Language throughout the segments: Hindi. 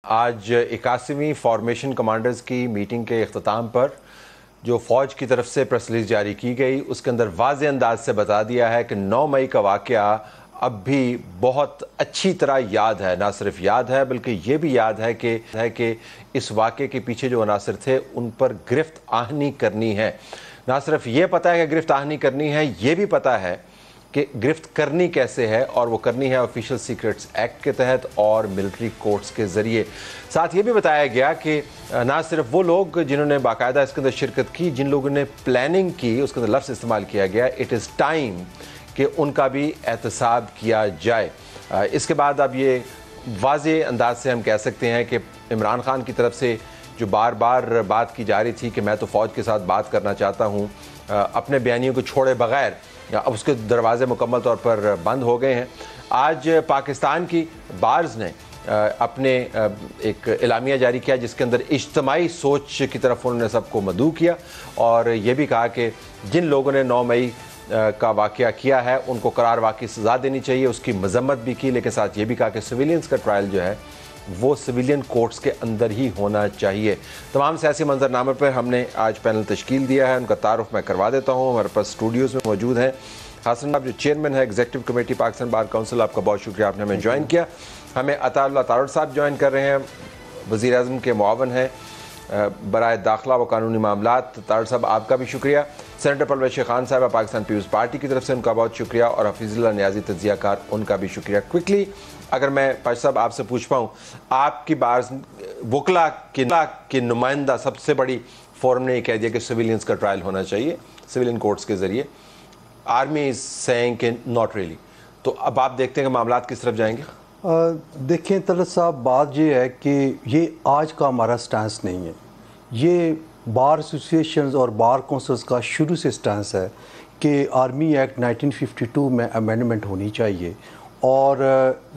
आज 81वीं फॉर्मेशन कमांडर्स की मीटिंग के अख्ताम पर जो फ़ौज की तरफ से प्रेस रिलीज जारी की गई उसके अंदर वाज़े अंदाज से बता दिया है कि 9 मई का वाक़या अब भी बहुत अच्छी तरह याद है। ना सिर्फ याद है बल्कि ये भी याद है कि इस वाक़े के पीछे जो अनासर थे उन पर गिरफ्त आहनी करनी है। ना सिर्फ ये पता है कि गिरफ्त आहनी करनी है, ये भी पता है कि गिरफ्त करनी कैसे है, और वो करनी है ऑफिशियल सीक्रेट्स एक्ट के तहत और मिलिट्री कोर्ट्स के ज़रिए। साथ ये भी बताया गया कि ना सिर्फ वो लोग जिन्होंने बाकायदा इसके अंदर शिरकत की, जिन लोगों ने प्लानिंग की, उसके अंदर लफ्ज़ इस्तेमाल किया गया इट इज़ टाइम कि उनका भी एहतसाब किया जाए। इसके बाद अब ये वाज़े अंदाज से हम कह सकते हैं कि इमरान खान की तरफ से जो बार बार बात की जा रही थी कि मैं तो फ़ौज के साथ बात करना चाहता हूँ, अपने बयानियों को छोड़े बगैर अब उसके दरवाजे मुकम्मल तौर पर बंद हो गए हैं। आज पाकिस्तान की बार्स ने अपने एक एलामिया जारी किया जिसके अंदर इज्तमाही सोच की तरफ उन्होंने सबको मदऊ किया और ये भी कहा कि जिन लोगों ने 9 मई का वाक़या किया है उनको करार वाक़ई सज़ा देनी चाहिए। उसकी मजम्मत भी की, लेकिन साथ ये भी कहा कि सिविलियंस का ट्रायल जो है वो सिविलियन कोर्ट्स के अंदर ही होना चाहिए। तमाम सियासी मंजरनामे पर हमने आज पैनल तश्कील दिया है, उनका तारुफ मैं करवा देता हूँ। हमारे पास स्टूडियोज़ में मौजूद हैं हसन साहब जो चेयरमैन है executive committee Pakistan bar council, आपका बहुत शुक्रिया, आपने हमें ज्वाइन किया। हमें अताउल्लाह तारड़ साहब ज्वाइन कर रहे हैं, वज़ीर आज़म के मुआवन हैं बराए दाखिला व कानूनी मामलात। तारड़ साहब आपका भी शुक्रिया। सेनेटर परवेज़ खान साहब पाकिस्तान पीपल्स पार्टी की तरफ से उनका बहुत शुक्रिया, और हफीज़ुल्लाह नियाज़ी तज्ज़ियाकार उनका भी शुक्रिया। क्विकली अगर मैं पाश साहब आपसे पूछ पाऊँ, आपकी बार वकला की नुमाइंदा सबसे बड़ी फोरम ने कह दिया कि सिविलियंस का ट्रायल होना चाहिए सिविलियन कोर्ट्स के ज़रिए, आर्मी इज़ सेइंग कि नॉट रियली, तो अब आप देखते हैं कि मामलात किस तरफ जाएंगे? देखें तलत साहब, बात ये है कि ये आज का हमारा स्टैंस नहीं है, ये बार एसोसिएशंस और बार काउंसिल्स का शुरू से स्टैंस है कि आर्मी एक्ट 1952 में अमेंडमेंट होनी चाहिए और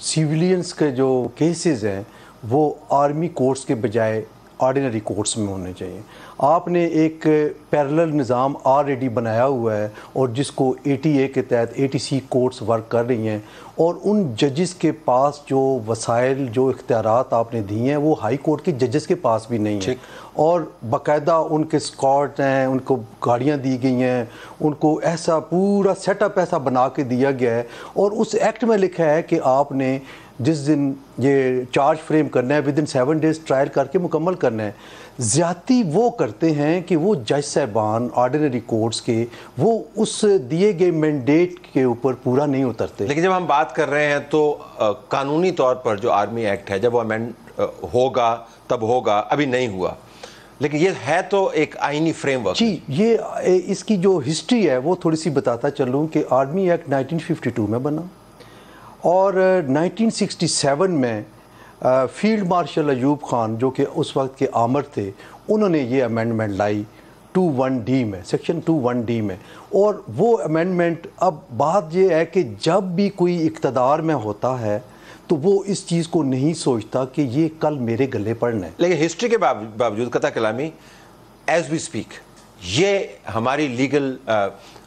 सिविलियंस के जो केसेस हैं वो आर्मी कोर्ट्स के बजाय ऑर्डिनरी कोर्ट्स में होने चाहिए। आपने एक पैरेलल निज़ाम ऑलरेडी बनाया हुआ है और जिसको 80A के तहत 80C कोर्ट्स वर्क कर रही हैं, और उन जजेस के पास जो वसाइल जो इख्तियारात आपने दिए हैं वो हाई कोर्ट के जजेस के पास भी नहीं है, और बाकायदा उनके स्कॉट हैं, उनको गाड़ियाँ दी गई हैं, उनको ऐसा पूरा सेटअप ऐसा बना के दिया गया है, और उस एक्ट में लिखा है कि आपने जिस दिन ये चार्ज फ्रेम करना है विद इन 7 डेज़ ट्रायल करके मुकम्मल करना है। ज़्यादती वो करते हैं कि वो जज साहबान ऑर्डिनरी कोर्ट्स के वो उस दिए गए मैंडेट के ऊपर पूरा नहीं उतरते। लेकिन जब हम बात कर रहे हैं तो कानूनी तौर पर जो आर्मी एक्ट है जब वो अमेंड होगा तब होगा, अभी नहीं हुआ, लेकिन ये है तो एक आईनी फ्रेमवर्क। जी, ये इसकी जो हिस्ट्री है वो थोड़ी सी बताता चलूँ कि आर्मी एक्ट 1952 में बना और 1967 में फील्ड मार्शल अयूब खान जो कि उस वक्त के आमर थे, उन्होंने ये अमेंडमेंट लाई 21D में, सेक्शन 21D में। और वो अमेंडमेंट, अब बात ये है कि जब भी कोई इक़्तिदार में होता है तो वो इस चीज़ को नहीं सोचता कि ये कल मेरे गले पड़ना है। लेकिन हिस्ट्री के बावजूद कता कलामी एज वी स्पीक ये हमारी लीगल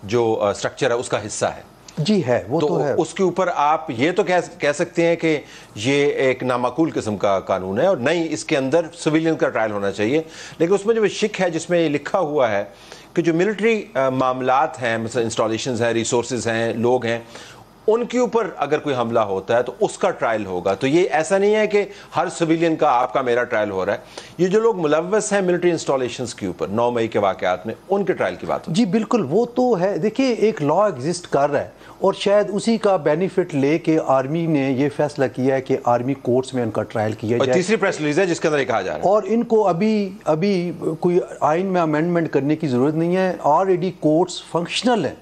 जो स्ट्रक्चर है उसका हिस्सा है। जी है, वो तो है। उसके ऊपर आप ये तो कह सकते हैं कि ये एक नामाकूल किस्म का कानून है और नहीं, इसके अंदर सिविलियन का ट्रायल होना चाहिए। लेकिन उसमें जो शिक है जिसमें ये लिखा हुआ है कि जो मिलिट्री मामलात हैं, मतलब इंस्टॉलेशंस हैं, रिसोर्सेज हैं, लोग हैं, उनके ऊपर अगर कोई हमला होता है तो उसका ट्रायल होगा। तो ये ऐसा नहीं है कि हर सिविलियन का आपका मेरा ट्रायल हो रहा है। ये जो लोग मुलव्वस हैं मिलिट्री इंस्टॉलेशंस के ऊपर 9 मई के वाकयात में, उनके ट्रायल की बात हो। जी बिल्कुल, वो तो है। देखिए, एक लॉ एग्जिस्ट कर रहा है और शायद उसी का बेनिफिट लेके आर्मी ने ये फैसला किया है कि आर्मी कोर्ट्स में उनका ट्रायल किया जाए। तीसरी प्रेस रिलीज है जिसके अंदर कहा जा रहा है और इनको अभी कोई आइन में अमेंडमेंट करने की ज़रूरत नहीं है, ऑलरेडी कोर्ट्स फंक्शनल हैं।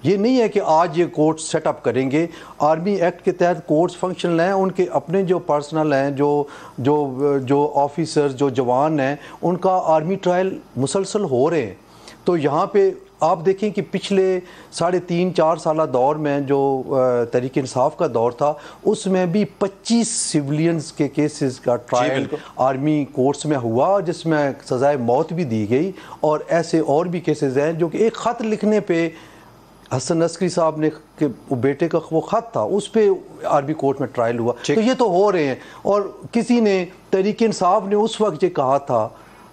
ये नहीं है कि आज ये कोर्ट्स सेटअप करेंगे, आर्मी एक्ट के तहत कोर्ट्स फंक्शनल हैं, उनके अपने जो पर्सनल हैं, जो ऑफिसर्स, जो जवान हैं, उनका आर्मी ट्रायल मुसलसल हो रहे हैं। तो यहाँ पे आप देखें कि पिछले 3.5-4 साल दौर में जो तहरीक इंसाफ का दौर था उसमें भी 25 सिविलियंस के केसेस का ट्रायल आर्मी कोर्ट्स में हुआ जिसमें सज़ाए मौत भी दी गई, और ऐसे और भी केसेस हैं जो कि एक ख़त लिखने पे हसन नस्करी साहब ने के बेटे का वो ख़त था, उस पर आर्मी कोर्ट में ट्रायल हुआ। तो ये तो हो रहे हैं। और किसी ने तहरीक इंसाफ ने उस वक्त ये कहा था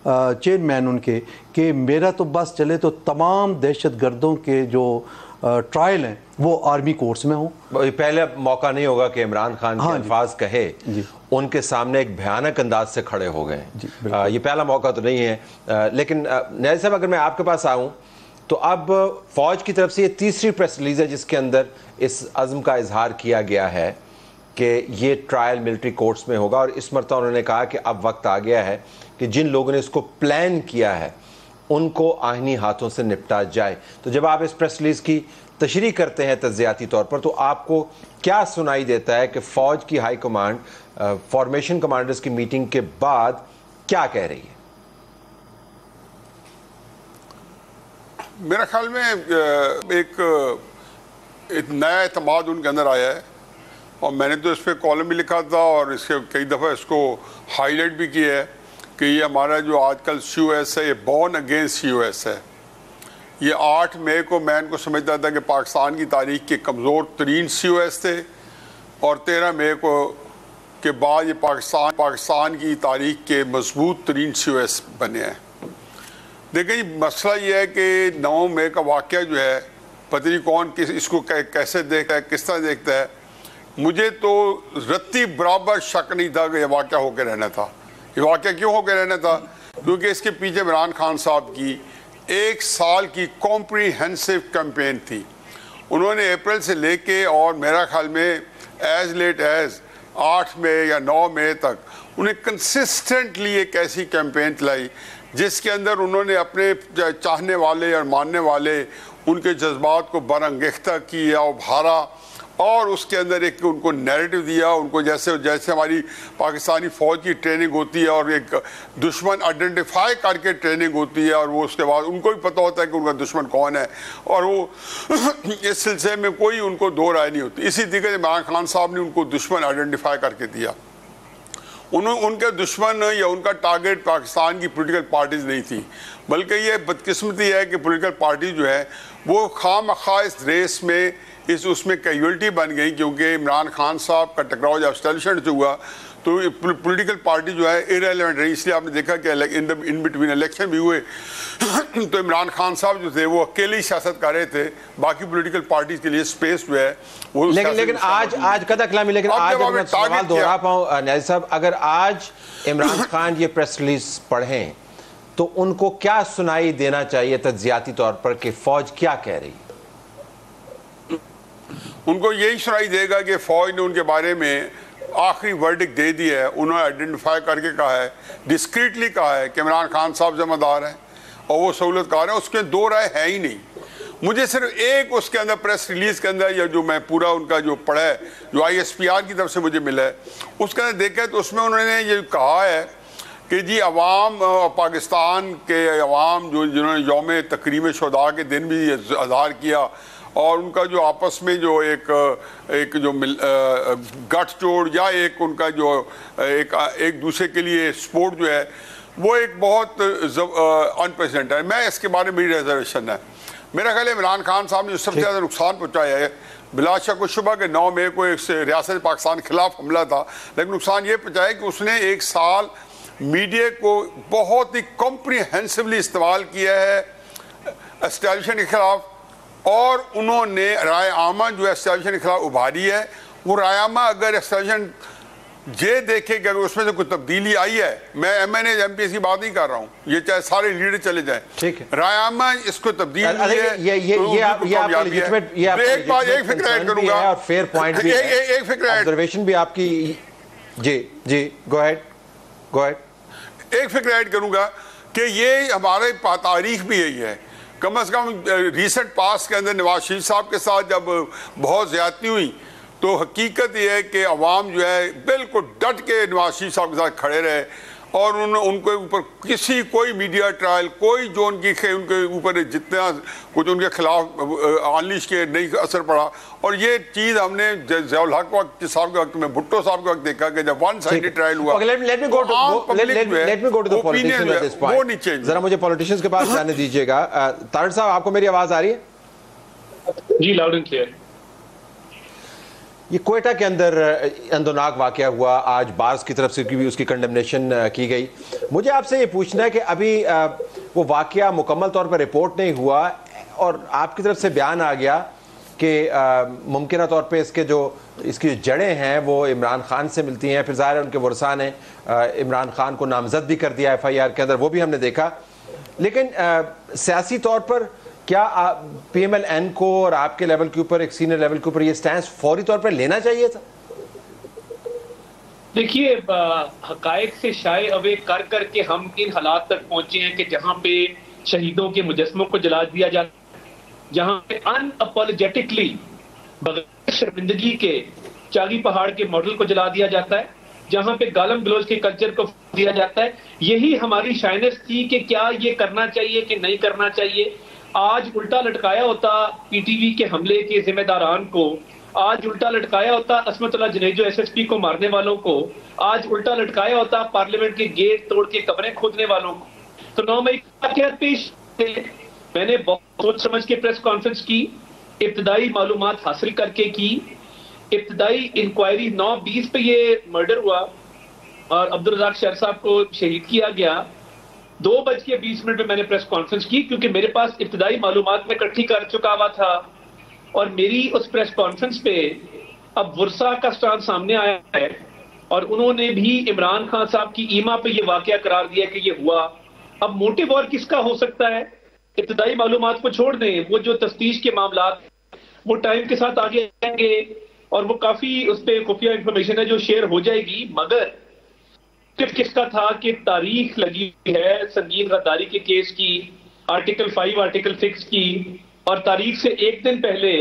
चेयरमैन उनके कि मेरा तो बस चले तो तमाम दहशत गर्दों के जो ट्रायल हैं वो आर्मी कोर्ट्स में हो। पहले मौका नहीं होगा कि इमरान खान के अल्फाज कहे, उनके सामने एक भयानक अंदाज से खड़े हो गए। ये पहला मौका तो नहीं है। लेकिन नैयर साहब, अगर मैं आपके पास आऊँ तो अब फौज की तरफ से ये तीसरी प्रेस रिलीज है जिसके अंदर इस अज़्म का इजहार किया गया है कि ये ट्रायल मिलिट्री कोर्ट्स में होगा। और इस मरतबा उन्होंने कहा कि अब वक्त आ गया है कि जिन लोगों ने इसको प्लान किया है उनको आईनी हाथों से निपटा जाए। तो जब आप इस प्रेस रिलीज की तशरीह करते हैं तज्जियाती तौर पर, तो आपको क्या सुनाई देता है कि फ़ौज की हाई कमांड फॉर्मेशन कमांडर्स की मीटिंग के बाद क्या कह रही है? मेरा ख्याल में एक नया एतमाद उनके अंदर आया है, और मैंने तो इस पर कॉलम भी लिखा था और इसके कई दफ़ा इसको हाईलाइट भी किया है कि ये हमारा जो आजकल COS है ये बॉर्न अगेंस्ट COS है। ये 8 मई को मैं इनको समझता था कि पाकिस्तान की तारीख के कमज़ोर तरीन COS थे, और 13 मई को के बाद ये पाकिस्तान की तारीख के मजबूत तरीन COS बने हैं। देखिए, मसला ये है कि 9 मई का वाक़या जो है, पता नहीं कौन इसको कैसे देखता है, किस तरह देखता है। मुझे तो रत्ती बराबर शक नहीं था कि यह वाक़या होकर रहना था। ये वाक़या क्यों होकर रहना था? क्योंकि इसके पीछे इमरान खान साहब की 1 साल की कॉम्प्रीहेंसिव कैंपेन थी। उन्होंने अप्रैल से लेके और मेरा ख्याल में एज लेट एज 8 मई या 9 मई तक उन्हें कंसिस्टेंटली एक ऐसी कैंपेन चलाई जिसके अंदर उन्होंने अपने चाहने वाले और मानने वाले उनके जज्बात को बरंगेख्ता किया, उभारा, और उसके अंदर एक उनको नैरेटिव दिया। उनको जैसे हमारी पाकिस्तानी फ़ौज की ट्रेनिंग होती है और एक दुश्मन आइडेंटिफाई करके ट्रेनिंग होती है, और वो उसके बाद उनको भी पता होता है कि उनका दुश्मन कौन है, और वो इस सिलसिले में कोई उनको दो राय नहीं होती। इसी तरीके से इमरान खान साहब ने उनको दुश्मन आइडेंटिफाई करके दिया। उनके दुश्मन या उनका टारगेट पाकिस्तान की पॉलिटिकल पार्टीज नहीं थी, बल्कि ये बदकिस्मती है कि पॉलिटिकल पार्टी जो है वो खामखा इस रेस में उसमें कैजुअल्टी बन गई, क्योंकि इमरान खान साहब का टकराव जब एस्टेब्लिशमेंट से हुआ तो पॉलिटिकल पार्टी जो है इरेलेवेंट रही। इसलिए आपने देखा कि इन बिटवीन इलेक्शन भी हुए तो इमरान खान साहब जो थे वो अकेले ही सियासत कर रहे थे, बाकी पॉलिटिकल पार्टीज के लिए स्पेस जो है वो। लेकिन आज कदा कलामी, लेकिन आज मैं सवाल दोहरा पाऊं नैयर साहब, अगर आज इमरान खान ये प्रेस रिलीज पढ़ें तो उनको क्या सुनाई देना चाहिए तज्जियाती तौर पर कि फौज क्या कह रही है? उनको यही सुनाई देगा कि फौज ने उनके बारे में आखिरी वर्डिक्ट दे दी है। उन्होंने आइडेंटिफाई करके कहा है, डिस्क्रीटली कहा है कि इमरान खान साहब जिम्मेदार हैं और वो सहूलतकार हैं, उसके दो राय है ही नहीं। मुझे सिर्फ एक उसके अंदर प्रेस रिलीज के अंदर या जो मैं पूरा उनका जो पढ़ा है, जो ISPR की तरफ से मुझे मिला है, उसके अंदर देखा तो उसमें उन्होंने ये कहा है कि जी अवाम, पाकिस्तान के अवाम जिन्होंने यौम तकरीम शुहदा के दिन भी इज़हार किया, और उनका जो आपस में जो एक जो गठजोड़ या एक उनका जो एक दूसरे के लिए सपोर्ट जो है वो एक बहुत अनप्रेसिडेंट है। मैं इसके बारे में मेरी रिजर्वेशन है। मेरा ख्याल है इमरान खान साहब ने सबसे ज़्यादा नुकसान पहुँचाया है, बिला शक शुबा के 9 मई को एक रियासत पाकिस्तान के खिलाफ हमला था, लेकिन नुकसान ये पहुँचाया कि उसने 1 साल मीडिया को बहुत ही कॉम्प्रीहेंसिवली इस्तेमाल किया है एस्टेब्लिशमेंट के खिलाफ, और उन्होंने राय आमा जो एस्टेब्लिशमेंट के खिलाफ उभारी है। वो राय आमा अगर एस्टेब्लिशमेंट ये देखे कि अगर उसमें से कोई तब्दीली आई है, मैं MNA MPs की बात नहीं कर रहा हूँ, ये चाहे सारे लीडर चले जाएं, ठीक है, राय आमा इसको तब्दील एक फिक्र ऐड करूंगा और फेयर पॉइंट भी एक फिक्र ऑब्जर्वेशन भी आपकी। जी गो अहेड। एक फिक्र ऐड करूंगा कि ये हमारे तारीख भी यही है। कम से कम रिसेंट पास के अंदर नवाज शरीफ साहब के साथ जब बहुत ज़्यादती हुई तो हकीकत यह है कि अवाम जो है बिल्कुल डट के नवाज शरीफ साहब के साथ खड़े रहे, और उनके ऊपर कोई मीडिया ट्रायल, कोई जो उनके ऊपर जितना कुछ उनके खिलाफ अनलिश के नहीं असर पड़ा। और ये चीज़ हमने ज़ियाउल हक वक्त साहब के वक्त में, भुट्टो साहब के वक्त देखा कि जब वन साइडेड ट्रायल हुआ। Let me go to the politicians at this point. जरा मुझे पॉलिटिशियंस के पास जाने दीजिएगा। तारड़ साहब, आपको मेरी आवाज़ आ रही है? जी, लाउड एंड क्लियर। ये क्वेटा के अंदर अंदरनाक वाकया हुआ, आज बार्स की तरफ से भी उसकी कंडेमनेशन की गई। मुझे आपसे ये पूछना है कि अभी वो वाकया मुकम्मल तौर पर रिपोर्ट नहीं हुआ और आपकी तरफ से बयान आ गया कि मुमकिन तौर पे इसकी जड़ें हैं वो इमरान खान से मिलती हैं। फिर ज़ाहिर है उनके वर्सा ने इमरान खान को नामजद भी कर दिया FIR के अंदर, वो भी हमने देखा। लेकिन सियासी तौर पर क्या PMLN को और आपके लेवल के ऊपर, एक सीनियर लेवल के ऊपर, ये स्टैंड फौरी तौर पर लेना चाहिए था? देखिए, हकायक से शाये अवे कर करके हम इन हालात तक पहुंचे हैं कि जहां पे शहीदों के मुजस्मों को जला दिया जाता है, जहां पे अनअपोलोजेटिकली बगैर शर्मिंदगी के चागी पहाड़ के मॉडल को जला दिया जाता है, जहां पे गालम गलोच के कल्चर को दिया जाता है। यही हमारी शाइनेस थी कि क्या ये करना चाहिए कि नहीं करना चाहिए। आज उल्टा लटकाया होता PTV के हमले के जिम्मेदारान को, आज उल्टा लटकाया होता असमतुल्लाह जनेजो SSP को मारने वालों को, आज उल्टा लटकाया होता पार्लियामेंट के गेट तोड़ के कब्रें खोदने वालों को। तो 9 मई का पेश मैंने बहुत सोच समझ के प्रेस कॉन्फ्रेंस की, इब्तदाई मालूमात हासिल करके की। इब्तदाई इंक्वायरी 9/20 पे ये मर्डर हुआ और अब्दुल रज़ाक शहर साहब को शहीद किया गया। 2:20 पे मैंने प्रेस कॉन्फ्रेंस की क्योंकि मेरे पास इब्तदाई मालूमात में इकट्ठी कर चुका हुआ था। और मेरी उस प्रेस कॉन्फ्रेंस पे अब वर्सा का स्टांस सामने आया है और उन्होंने भी इमरान खान साहब की ईमा पे ये वाकया करार दिया कि ये हुआ। अब मोटिव और किसका हो सकता है? इब्तदाई मालूमात को छोड़ दें, वो जो तफ्तीश के मामलात वो टाइम के साथ आगे आएंगे और वो काफी उस पर खुफिया इंफॉर्मेशन है जो शेयर हो जाएगी। मगर किसका था कि तारीख लगी है संगीन गद्दारी के केस की, आर्टिकल 5 आर्टिकल 6 की, और तारीख से एक दिन पहले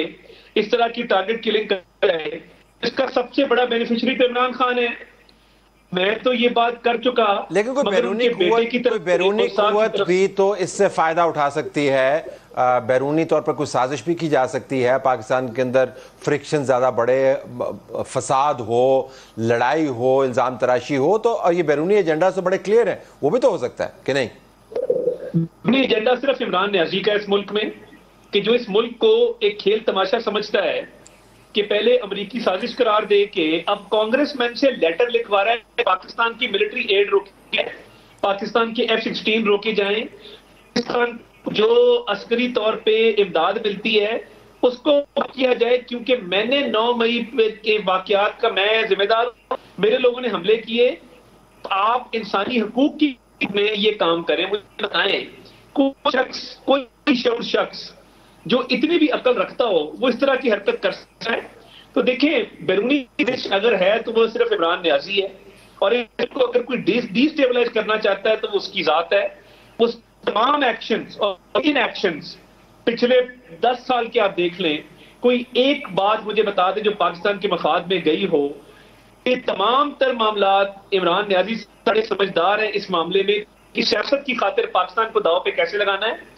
इस तरह की टारगेट किलिंग कर रहे हैं। इसका सबसे बड़ा बेनिफिशियरी तो इमरान खान है। मैं तो ये बात कर चुका, लेकिन कोई बैरूनी कुव्वत भी तो इससे फायदा उठा सकती है। बैरूनी तौर पर कुछ साजिश भी की जा सकती है। पाकिस्तान के अंदर फ्रिक्शन ज़्यादा बढ़े, फसाद हो, लड़ाई हो, इल्ज़ाम तराशी हो, तो और ये बैरूनी एजेंडा तो बड़े क्लियर है, वो भी तो हो सकता है कि नहीं? बैरूनी एजेंडा सिर्फ इमरान न्याजी का इस मुल्क में, कि जो इस मुल्क को एक खेल तमाशा समझता है कि पहले अमेरिकी साजिश करार दे के अब कांग्रेसमैन से लेटर लिखवा रहा है पाकिस्तान की मिलिट्री एड रोकी, पाकिस्तान के F-16 रोके जाएं, पाकिस्तान जो अस्करी तौर पे इमदाद मिलती है उसको किया जाए, क्योंकि मैंने 9 मई के वाकयात का मैं जिम्मेदार हूं। मेरे लोगों ने हमले किए, आप इंसानी हकूक की में ये काम करें। मुझे बताएं कोई शख्स जो इतनी भी अकल रखता हो वो इस तरह की हरकत कर सकता है? तो देखें, बैरूनी अगर है तो वो सिर्फ इमरान न्याजी है, और इसको अगर कोई डिस्टेबलाइज करना चाहता है तो वो उसकी जात है। उस तमाम एक्शंस और इन एक्शंस पिछले 10 साल के आप देख लें, कोई एक बात मुझे बता दें जो पाकिस्तान के मफाद में गई हो। ये तमाम तर मामलात इमरान न्याजी बड़े समझदार है इस मामले में कि सियासत की खातिर पाकिस्तान को दाव पे कैसे लगाना है।